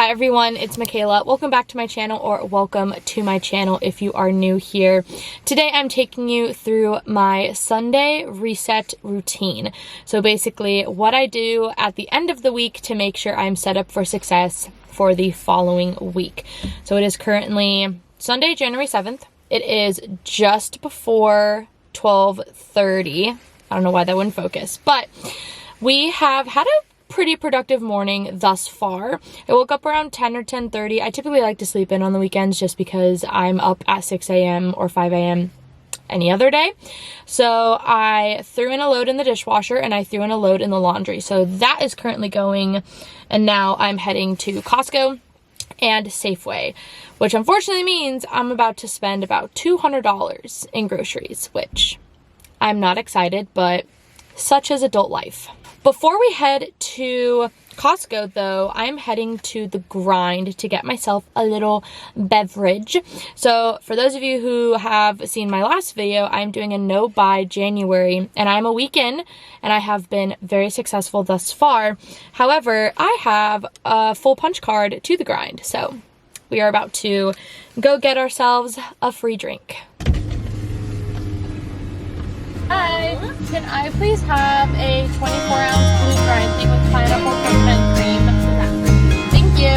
Hi everyone, it's Michaela. Welcome back to my channel, or welcome to my channel if you are new here. Today I'm taking you through my Sunday reset routine. So basically what I do at the end of the week to make sure I'm set up for success for the following week. So it is currently Sunday, January 7th. It is just before 12:30. I don't know why that wouldn't focus, but we have had a pretty productive morning thus far. I woke up around 10 or 10:30. I typically like to sleep in on the weekends just because I'm up at 6 a.m. or 5 a.m. any other day. So I threw in a load in the dishwasher and I threw in a load in the laundry. So that is currently going, and now I'm heading to Costco and Safeway, which unfortunately means I'm about to spend about $200 in groceries, which I'm not excited, but such is adult life. Before we head to Costco though, I'm heading to the grind to get myself a little beverage. So for those of you who have seen my last video, I'm doing a no buy January and I'm a week in and I have been very successful thus far. However, I have a full punch card to the grind. So we are about to go get ourselves a free drink. Hi, can I please have a 24-ounce blue grind thing with pineapple coconut cream? Thank you.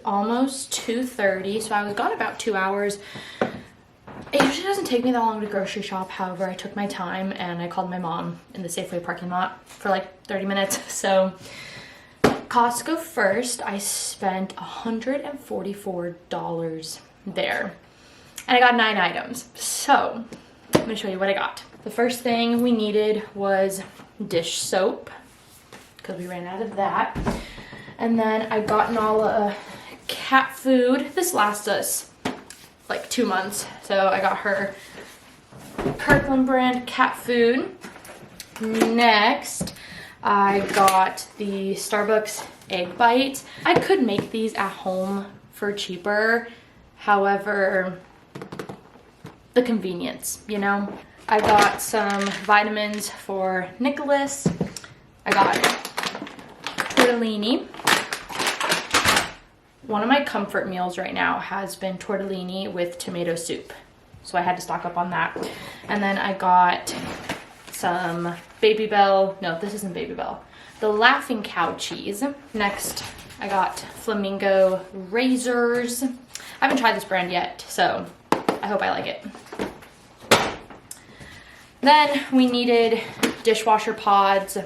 Almost 2:30, so I was gone about 2 hours. It usually doesn't take me that long to grocery shop. However, I took my time and I called my mom in the Safeway parking lot for like 30 minutes. So Costco first, I spent $144 there and I got 9 items. So let me show you what I got. The first thing we needed was dish soap because we ran out of that. And then I got Nala cat food. This lasts us like 2 months. So I got her Kirkland brand cat food. Next, I got the Starbucks egg bites. I could make these at home for cheaper. However, the convenience, you know? I got some vitamins for Nicholas. I got tortellini. One of my comfort meals right now has been tortellini with tomato soup. So I had to stock up on that. And then I got some Baby Bell. No, this isn't Baby Bell. The Laughing Cow cheese. Next, I got Flamingo razors. I haven't tried this brand yet, so I hope I like it. Then we needed dishwasher pods.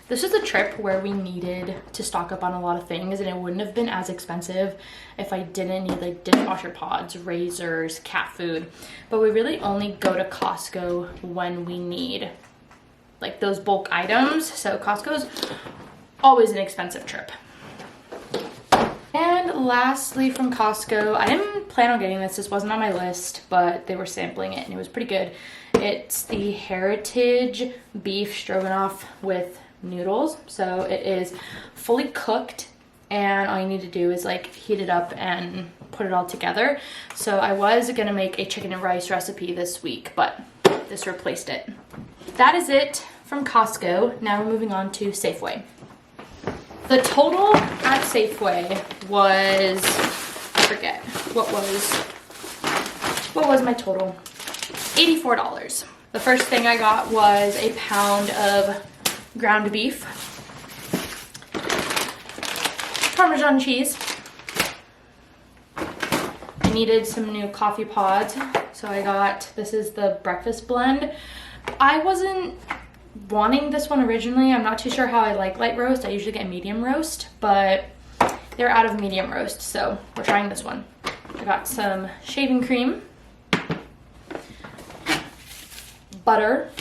This was a trip where we needed to stock up on a lot of things and it wouldn't have been as expensive if I didn't need like dishwasher pods, razors, cat food. But we really only go to Costco when we need like those bulk items. So Costco's always an expensive trip. And lastly from Costco, I didn't plan on getting this. This wasn't on my list, but they were sampling it and it was pretty good. It's the Heritage beef stroganoff with noodles. So it is fully cooked and all you need to do is like heat it up and put it all together. So I was gonna make a chicken and rice recipe this week, but this replaced it. That is it from Costco. Now we're moving on to Safeway. The total at Safeway was, I forget, what was my total? $84. The first thing I got was a pound of ground beef, Parmesan cheese. I needed some new coffee pods, so I got, this is the breakfast blend. I wasn't wanting this one originally. I'm not too sure how I like light roast. I usually get medium roast, but they're out of medium roast, so we're trying this one. I got some shaving cream, butter,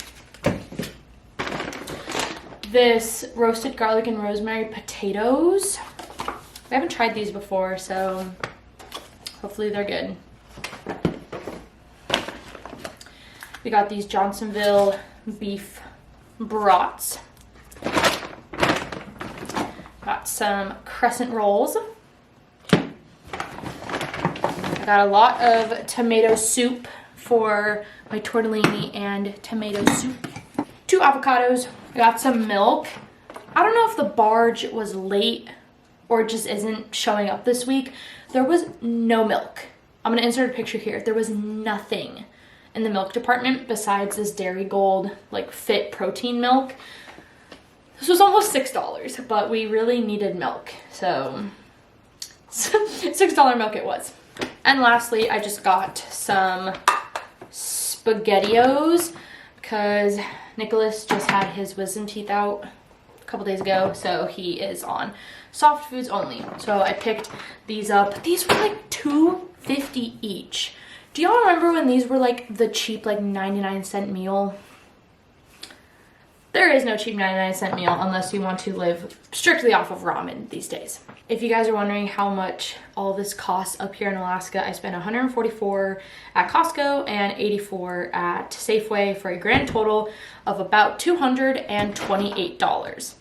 this roasted garlic and rosemary potatoes, I haven't tried these before, so hopefully they're good. We got these Johnsonville beef brats. Got some crescent rolls. I got a lot of tomato soup for my tortellini and tomato soup. 2 avocados. I got some milk. I don't know if the barge was late or just isn't showing up this week. There was no milk. I'm gonna insert a picture here. There was nothing in the milk department besides this Dairy Gold like fit protein milk. This was almost $6, but we really needed milk, so $6 milk it was. And lastly, I just got some SpaghettiOs because Nicholas just had his wisdom teeth out a couple days ago, so he is on soft foods only. So I picked these up. These were like $2.50 each. Do y'all remember when these were like the cheap like 99-cent meal? There is no cheap 99-cent meal unless you want to live strictly off of ramen these days. If you guys are wondering how much all this costs up here in Alaska, I spent $144 at Costco and $84 at Safeway for a grand total of about $228.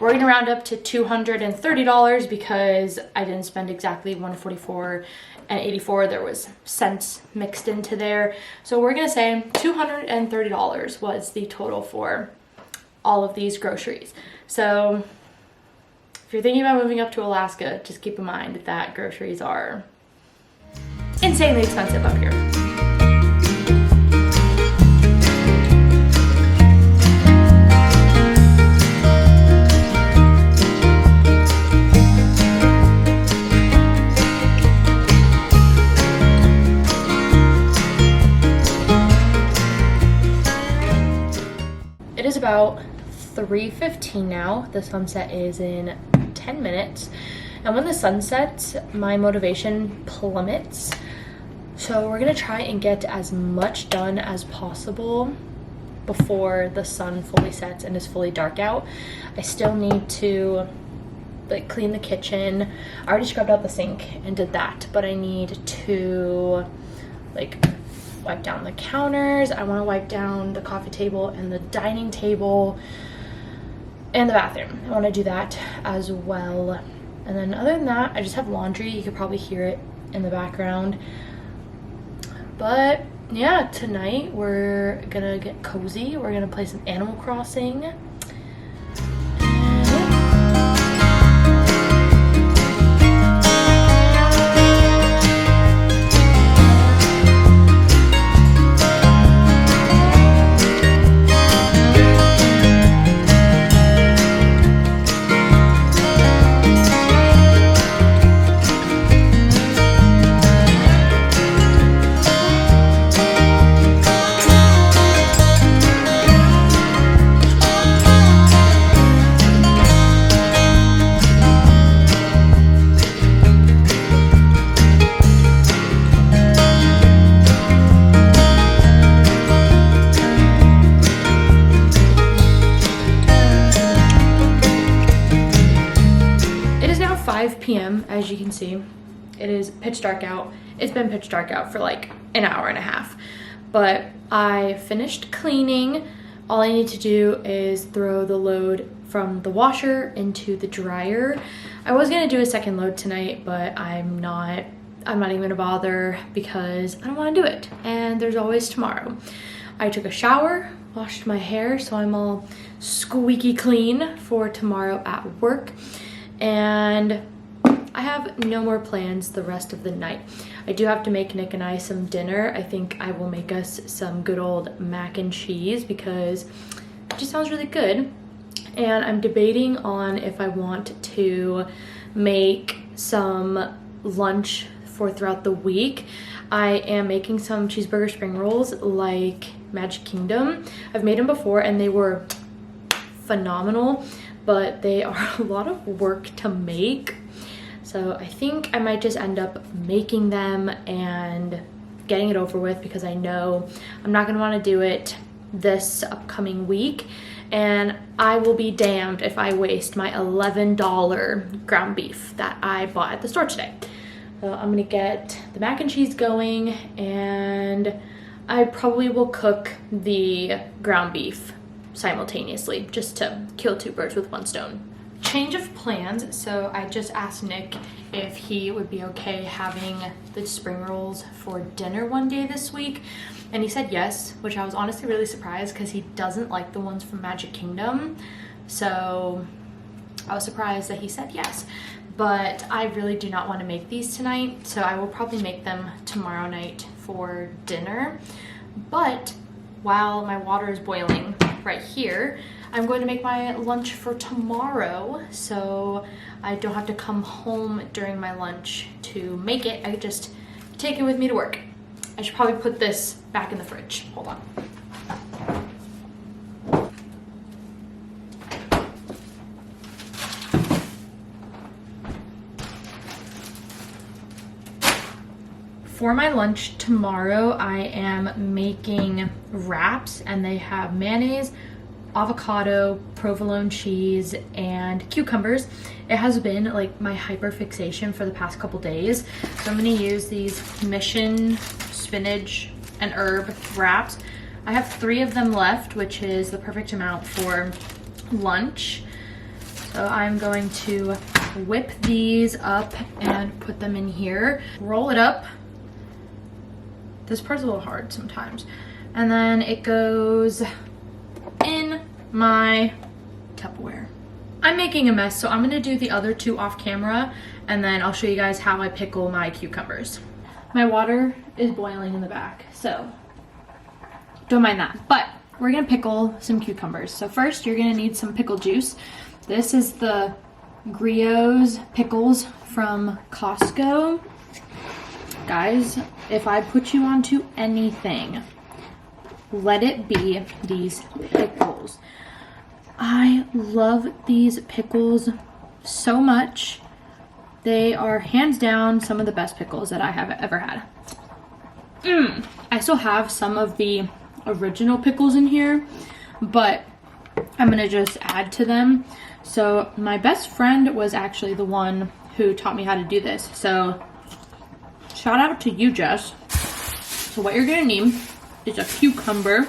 We're gonna round up to $230 because I didn't spend exactly $144 and $84. There was cents mixed into there. So we're gonna say $230 was the total for all of these groceries. So if you're thinking about moving up to Alaska, just keep in mind that groceries are insanely expensive up here. It is about 3:15 now. The sunset is in 10 minutes. And when the sun sets, my motivation plummets. So we're gonna try and get as much done as possible before the sun fully sets and is fully dark out. I still need to like clean the kitchen. I already scrubbed out the sink and did that, but I need to like wipe down the counters. I want to wipe down the coffee table and the dining table and the bathroom. I want to do that as well. And then other than that, I just have laundry. You could probably hear it in the background. But yeah, tonight we're gonna get cozy. We're gonna play some Animal Crossing. p.m. as you can see. It is pitch dark out. It's been pitch dark out for like an hour and a half, but I finished cleaning. All I need to do is throw the load from the washer into the dryer. I was gonna do a second load tonight, but I'm not even gonna bother because I don't want to do it, and there's always tomorrow. I took a shower, washed my hair, so I'm all squeaky clean for tomorrow at work, and I have no more plans the rest of the night. I do have to make Nick and I some dinner. I think I will make us some good old mac and cheese because it just sounds really good. And I'm debating on if I want to make some lunch for throughout the week. I am making some cheeseburger spring rolls like Magic Kingdom. I've made them before and they were phenomenal, but they are a lot of work to make. So I think I might just end up making them and getting it over with because I know I'm not gonna wanna do it this upcoming week. and I will be damned if I waste my $11 ground beef that I bought at the store today. So I'm gonna get the mac and cheese going, and I probably will cook the ground beef simultaneously just to kill two birds with one stone. Change of plans. So I just asked Nick if he would be okay having the spring rolls for dinner one day this week, and he said yes, which I was honestly really surprised because he doesn't like the ones from Magic Kingdom. So I was surprised that he said yes, but I really do not want to make these tonight, so I will probably make them tomorrow night for dinner. But while my water is boiling right here, I'm going to make my lunch for tomorrow, so I don't have to come home during my lunch to make it. I could just take it with me to work. I should probably put this back in the fridge. Hold on. For my lunch tomorrow, I am making wraps, and they have mayonnaise, avocado, provolone cheese, and cucumbers. It has been like my hyper fixation for the past couple days. So I'm gonna use these Mission spinach and herb wraps. I have 3 of them left, which is the perfect amount for lunch. So I'm going to whip these up and put them in here, roll it up. This part's a little hard sometimes. And then it goes in my Tupperware. I'm making a mess, so I'm gonna do the other 2 off camera, and then I'll show you guys how I pickle my cucumbers. My water is boiling in the back, so don't mind that. But we're gonna pickle some cucumbers. So first, you're gonna need some pickle juice. This is the Griot's pickles from Costco. Guys, if I put you onto anything, let it be these pickles. I love these pickles so much. They are hands down some of the best pickles that I have ever had. I still have some of the original pickles in here, but I'm gonna just add to them. So my best friend was actually the one who taught me how to do this. So shout out to you, Jess. So what you're gonna need is a cucumber,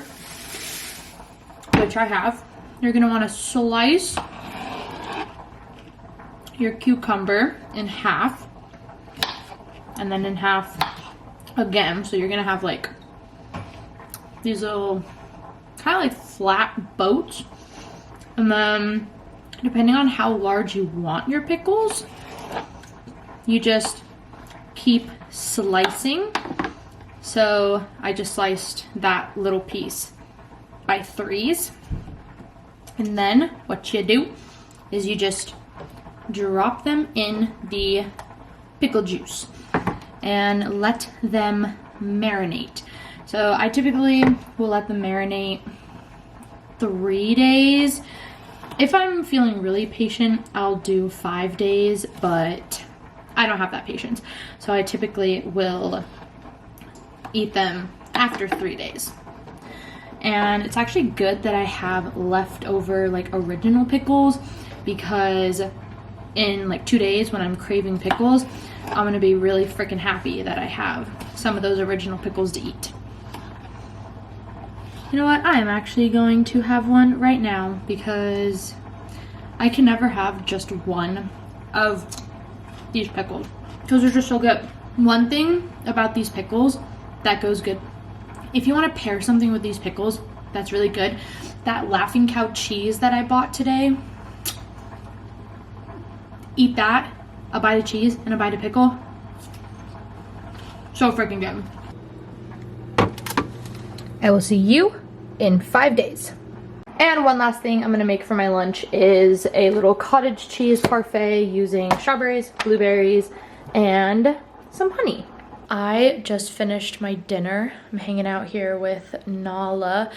which I have. You're gonna wanna slice your cucumber in half, and then in half again. So you're gonna have like these little kind of like flat boats. And then depending on how large you want your pickles, you just keep slicing. So I just sliced that little piece by 3s. And then what you do is you just drop them in the pickle juice and let them marinate. So I typically will let them marinate 3 days. If I'm feeling really patient, I'll do 5 days, but I don't have that patience. So I typically will eat them after 3 days. And it's actually good that I have leftover like original pickles, because in like 2 days when I'm craving pickles, I'm gonna be really freaking happy that I have some of those original pickles to eat. You know what? I am actually going to have one right now, because I can never have just one of these pickles because they're just so good. One thing about these pickles that goes good, if you want to pair something with these pickles that's really good, that Laughing Cow cheese that I bought today, eat that, a bite of cheese and a bite of pickle, so freaking good. I will see you in 5 days. And one last thing I'm gonna make for my lunch is a little cottage cheese parfait using strawberries, blueberries, and some honey. I just finished my dinner. I'm hanging out here with Nala,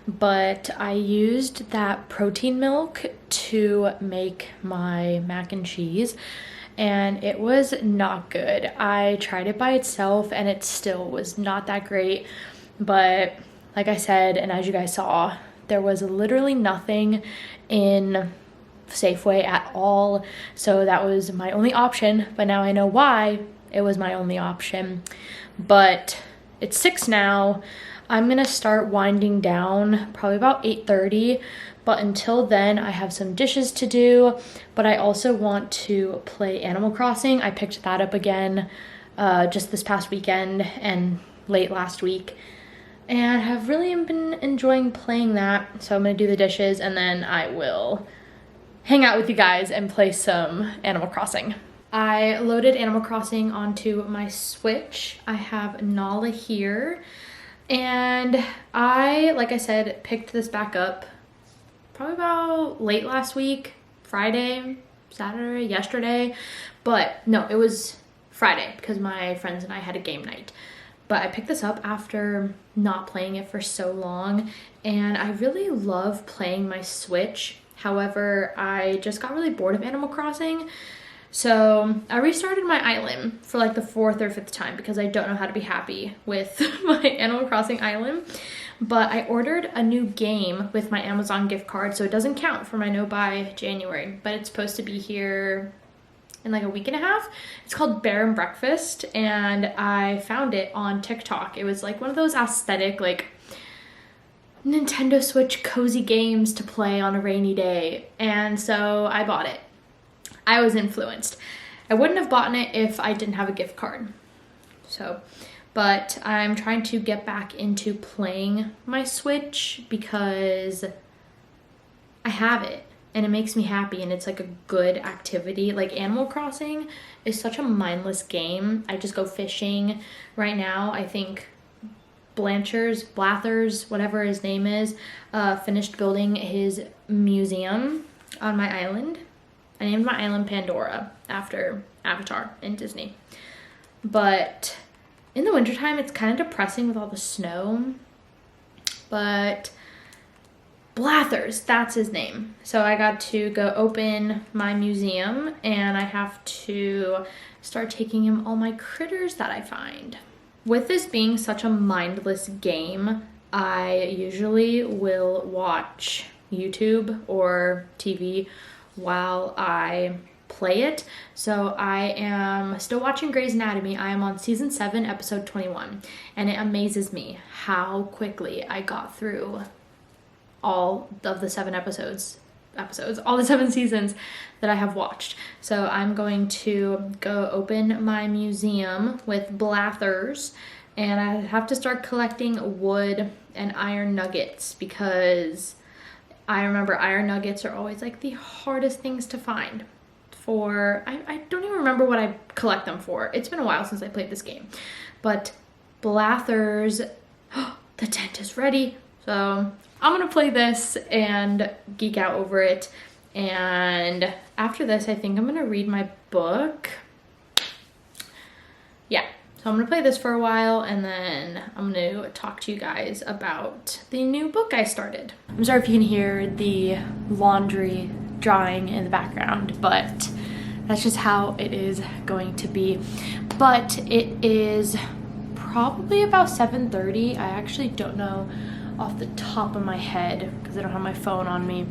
but I used that protein milk to make my mac and cheese, and it was not good. I tried it by itself and it still was not that great, but like I said, and as you guys saw, there was literally nothing in Safeway at all, so that was my only option. But now I know why it was my only option. But it's 6 now. I'm gonna start winding down probably about 8:30, but until then I have some dishes to do. But I also want to play Animal Crossing. I picked that up again just this past weekend and late last week, and have really been enjoying playing that. So I'm gonna do the dishes and then I will hang out with you guys and play some Animal Crossing. I loaded Animal Crossing onto my Switch. I have Nala here, and I, like I said, picked this back up probably about late last week, Friday, Saturday, yesterday, but no, it was Friday because my friends and I had a game night. But I picked this up after not playing it for so long, and I really love playing my Switch. However, I just got really bored of Animal Crossing, so I restarted my island for like the 4th or 5th time because I don't know how to be happy with my Animal Crossing island. But I ordered a new game with my Amazon gift card, so it doesn't count for my no-buy January, but it's supposed to be here in like a week and a half. It's called Bear and Breakfast, and I found it on TikTok. It was like one of those aesthetic, like, Nintendo Switch cozy games to play on a rainy day, and so I bought it. I was influenced. I wouldn't have bought it if I didn't have a gift card. So, but I'm trying to get back into playing my Switch because I have it and it makes me happy and it's like a good activity. Like Animal Crossing is such a mindless game. I just go fishing. Right now, I think Blathers, whatever his name is, finished building his museum on my island. I named my island Pandora after Avatar in Disney. But in the wintertime, it's kind of depressing with all the snow. But Blathers, that's his name. So I got to go open my museum, and I have to start taking him all my critters that I find. With this being such a mindless game, I usually will watch YouTube or TV while I play it. So I am still watching Grey's Anatomy. I am on season 7, episode 21, and it amazes me how quickly I got through all of the 7 episodes, all the 7 seasons that I have watched. So I'm going to go open my museum with Blathers, and I have to start collecting wood and iron nuggets because I remember iron nuggets are always like the hardest things to find. I don't even remember what I collect them for. It's been a while since I played this game. But Blathers, the tent is ready. So I'm gonna play this and geek out over it. And after this, I think I'm gonna read my book. Yeah, so I'm gonna play this for a while and then I'm gonna talk to you guys about the new book I started. I'm sorry if you can hear the laundry drying in the background, but that's just how it is going to be. But it is probably about 7:30. I actually don't know off the top of my head because I don't have my phone on me,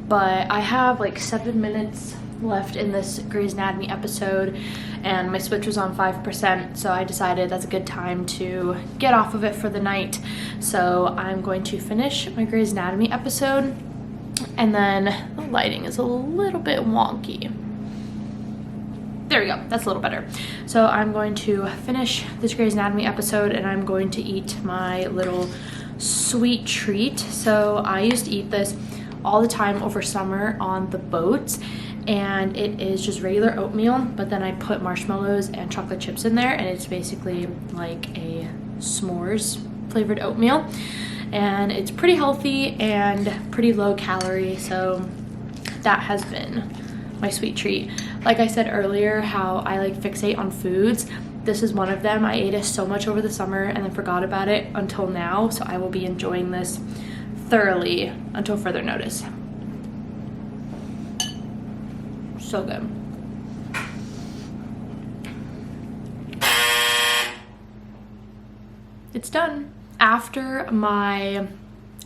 but I have like 7 minutes left in this Grey's Anatomy episode, and my Switch was on 5%, so I decided that's a good time to get off of it for the night. So I'm going to finish my Grey's Anatomy episode, and then the lighting is a little bit wonky. There we go, that's a little better. So I'm going to finish this Grey's Anatomy episode and I'm going to eat my little sweet treat. So I used to eat this all the time over summer on the boats, and it is just regular oatmeal, but then I put marshmallows and chocolate chips in there, and it's basically like a s'mores flavored oatmeal, and it's pretty healthy and pretty low calorie. So that has been my sweet treat. Like I said earlier, how I like fixate on foods, this is one of them. I ate it so much over the summer and then forgot about it until now, so I will be enjoying this thoroughly until further notice. So good. It's done. After my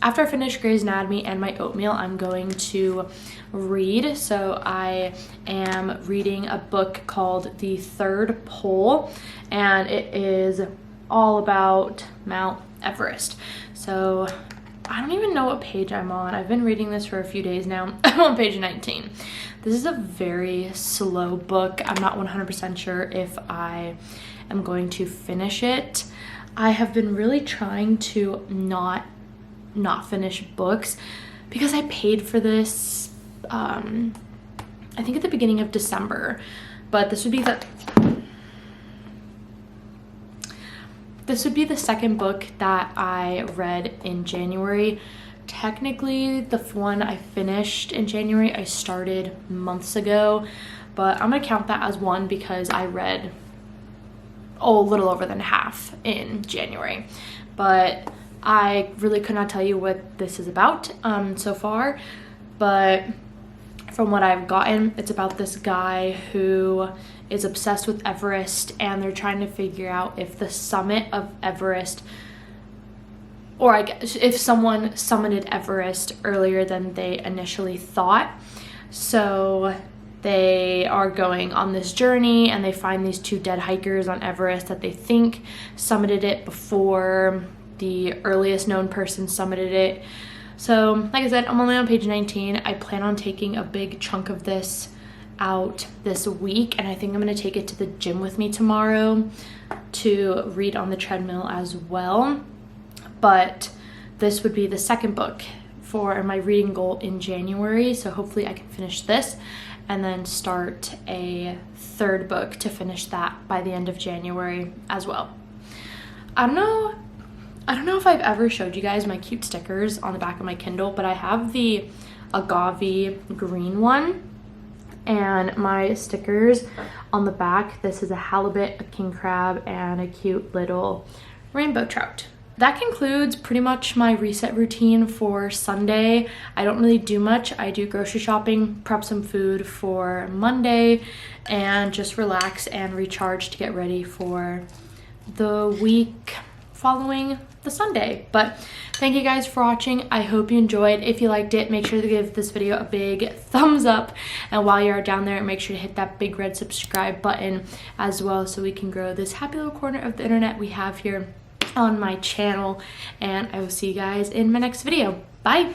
after I finish Grey's Anatomy and my oatmeal, I'm going to read. So I am reading a book called The Third Pole, and it is all about Mount Everest. So I don't even know what page I'm on. I've been reading this for a few days now. I'm on page 19. This is a very slow book. I'm not 100% sure if I am going to finish it. I have been really trying to not finish books because I paid for this I think at the beginning of December, but this would be the second book that I read in January. Technically, the one I finished in January, I started months ago, but I'm gonna count that as one because I read a little over than half in January. But I really could not tell you what this is about so far, but from what I've gotten, it's about this guy who is obsessed with Everest, and they're trying to figure out if the summit of Everest, or I guess if someone summited Everest earlier than they initially thought. So they are going on this journey and they find these two dead hikers on Everest that they think summited it before the earliest known person summited it. So like I said, I'm only on page 19. I plan on taking a big chunk of this out this week, and I think I'm going to take it to the gym with me tomorrow to read on the treadmill as well. But this would be the second book for my reading goal in January, so hopefully I can finish this and then start a third book to finish that by the end of January as well. I don't know if I've ever showed you guys my cute stickers on the back of my Kindle, but I have the agave green one, and my stickers on the back, this is a halibut, a king crab, and a cute little rainbow trout. That concludes pretty much my reset routine for Sunday. I don't really do much. I do grocery shopping, prep some food for Monday, and just relax and recharge to get ready for the week following the Sunday. But thank you guys for watching. I hope you enjoyed. If you liked it, make sure to give this video a big thumbs up, and while you're down there, make sure to hit that big red subscribe button as well, so we can grow this happy little corner of the internet we have here on my channel. And I will see you guys in my next video. Bye.